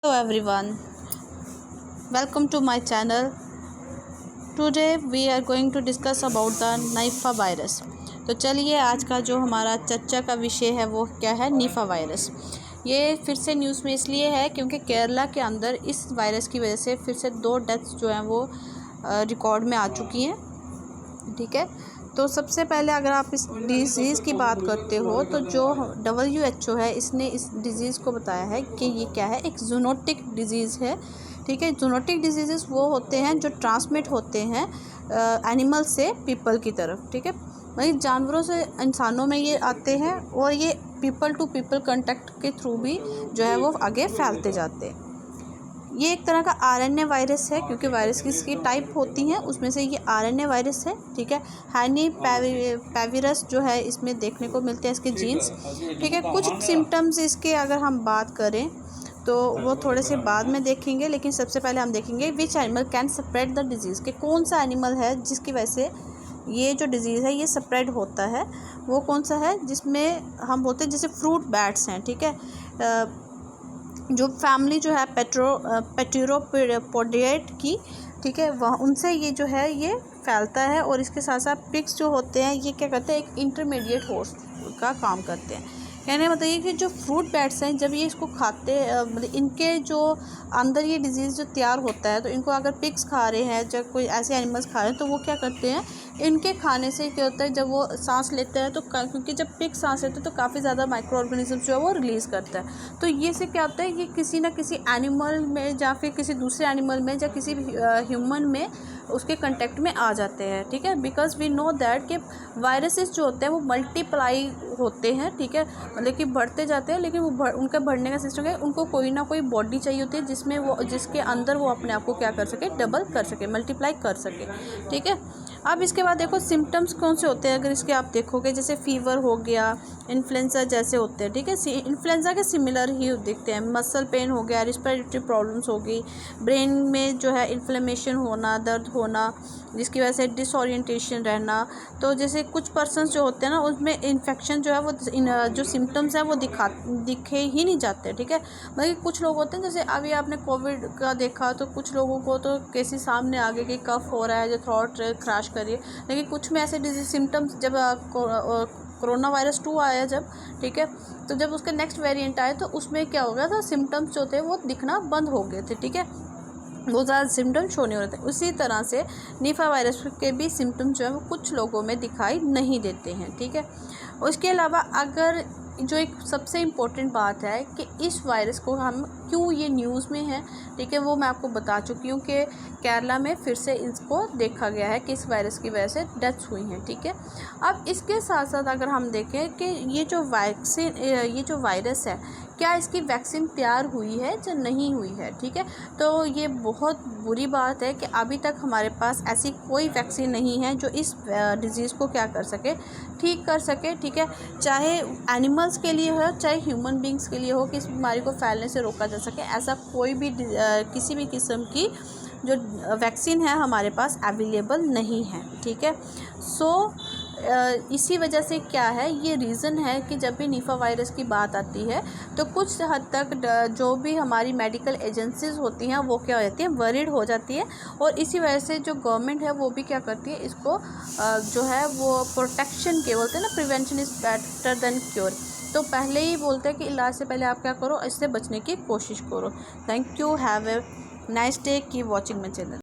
Hello everyone, welcome to my channel. Today we are going to discuss about the निफा virus. तो चलिए आज का जो हमारा चर्चा का विषय है वो क्या है, निफा वायरस। ये फिर से न्यूज़ में इसलिए है क्योंकि केरला के अंदर इस वायरस की वजह से फिर से 2 डेथ्स जो हैं वो रिकॉर्ड में आ चुकी हैं। ठीक है, तो सबसे पहले अगर आप इस डिज़ीज़ की बात करते हो तो जो WHO है इसने इस डिज़ीज़ को बताया है कि ये क्या है, एक जूनोटिक डिज़ीज़ है। ठीक है, जूनोटिक डिजीज़ वो होते हैं जो ट्रांसमिट होते हैं एनिमल से पीपल की तरफ। ठीक है, मतलब जानवरों से इंसानों में ये आते हैं और ये पीपल टू पीपल कांटेक्ट के थ्रू भी जो है वो आगे फैलते जाते हैं। ये एक तरह का RNA वायरस है क्योंकि वायरस की टाइप होती हैं, उसमें से ये RNA वायरस है। ठीक है, हैनी पैविरस जो है इसमें देखने को मिलते हैं इसके जीन्स। ठीक है, कुछ सिम्टम्स इसके अगर हम बात करें तो वो थोड़े से बाद में देखेंगे, लेकिन सबसे पहले हम देखेंगे which animal can spread the disease, कि कौन सा एनिमल है जिसकी वजह से ये जो डिज़ीज़ है ये स्प्रेड होता है। वो कौन सा है जिसमें हम बोलते हैं जैसे फ्रूट बैट्स हैं। ठीक है, जो फैमिली जो है पेटिरोपोडिएट की, ठीक है, वह उनसे ये जो है ये फैलता है। और इसके साथ साथ पिग्स जो होते हैं ये क्या करते हैं, एक इंटरमीडिएट होस्ट का काम करते हैं। कहने मतलब ये कि जो फ्रूट बैट्स हैं जब ये इसको खाते मतलब इनके जो अंदर ये डिज़ीज़ जो तैयार होता है, तो इनको अगर पिग्स खा रहे हैं, जब कोई ऐसे एनिमल्स खा रहे हैं तो वो क्या करते हैं, इनके खाने से क्या होता है जब वो सांस लेते हैं तो क्योंकि जब पिग सांस लेते हैं तो काफ़ी ज़्यादा माइक्रो ऑर्गेनिज्म जो है वो रिलीज़ करता है। तो ये से क्या होता है, ये किसी ना किसी एनिमल में या फिर किसी दूसरे एनिमल में या किसी ह्यूमन में उसके कंटेक्ट में आ जाते हैं। ठीक है, बिकॉज वी नो दैट कि वायरसेस जो होते हैं वो मल्टीप्लाई होते हैं। ठीक है, मतलब कि बढ़ते जाते हैं, लेकिन वो उनका बढ़ने का सिस्टम है, उनको कोई ना कोई बॉडी चाहिए होती है जिसमें वो जिसके अंदर वो अपने आप को क्या कर सके, डबल कर सके, मल्टीप्लाई कर सके। ठीक है, अब इसके बाद देखो सिम्टम्स कौन से होते हैं। अगर इसके आप देखोगे जैसे फीवर हो गया, इन्फ्लुएंजा जैसे होते हैं। ठीक है, इन्फ्लुएंजा के सिमिलर ही दिखते हैं। मसल पेन हो गया, रिस्पिरेटरी प्रॉब्लम्स हो गई, ब्रेन में जो है इन्फ्लेमेशन होना, दर्द होना, जिसकी वजह से डिसओरिएंटेशन रहना। तो जैसे कुछ पर्सन्स जो होते हैं ना उसमें इन्फेक्शन जो है वो जो सिम्टम्स है वो दिखे ही नहीं जाते। ठीक है, मतलब कुछ लोग होते हैं जैसे अभी आपने कोविड का देखा तो कुछ लोगों को तो केसेस सामने आ गए कि कफ हो रहा है, जो थ्रोट क्रैश करिए, लेकिन कुछ में ऐसे डिजीज सिम्टम्स जब कोरोना वायरस 2 आया जब, ठीक है, तो जब उसके नेक्स्ट वेरिएंट आए तो उसमें क्या हो गया था, सिम्टम्स जो थे वो दिखना बंद हो गए थे। ठीक है, बहुत ज़्यादा सिम्टम शो नहीं हो रहे थे। उसी तरह से निफा वायरस के भी सिम्टम जो है वो कुछ लोगों में दिखाई नहीं देते हैं। ठीक है, उसके अलावा अगर जो एक सबसे इम्पोर्टेंट बात है कि इस वायरस को हम क्यों ये न्यूज़ में है, ठीक है, वो मैं आपको बता चुकी हूँ कि केरला में फिर से इसको देखा गया है कि इस वायरस की वजह से डेथ्स हुई हैं। ठीक है, अब इसके साथ साथ अगर हम देखें कि ये जो वायरस है क्या इसकी वैक्सीन तैयार हुई है या नहीं हुई है। ठीक है, तो ये बहुत बुरी बात है कि अभी तक हमारे पास ऐसी कोई वैक्सीन नहीं है जो इस डिज़ीज़ को क्या कर सके, ठीक कर सके। ठीक है, चाहे एनिमल्स के लिए हो चाहे ह्यूमन बींग्स के लिए हो, कि इस बीमारी को फैलने से रोका जा सके, ऐसा कोई भी किसी भी किस्म की जो वैक्सीन है हमारे पास अवेलेबल नहीं है। ठीक है, इसी वजह से क्या है, ये रीज़न है कि जब भी निफा वायरस की बात आती है तो कुछ हद तक जो भी हमारी मेडिकल एजेंसीज होती हैं वो क्या हो जाती है, वरीड हो जाती है। और इसी वजह से जो गवर्नमेंट है वो भी क्या करती है, इसको जो है वो प्रोटेक्शन के बोलते हैं ना, prevention is better than cure. तो पहले ही बोलते हैं कि इलाज से पहले आप क्या करो, इससे बचने की कोशिश करो। Thank you, have a nice day, keep watching my channel.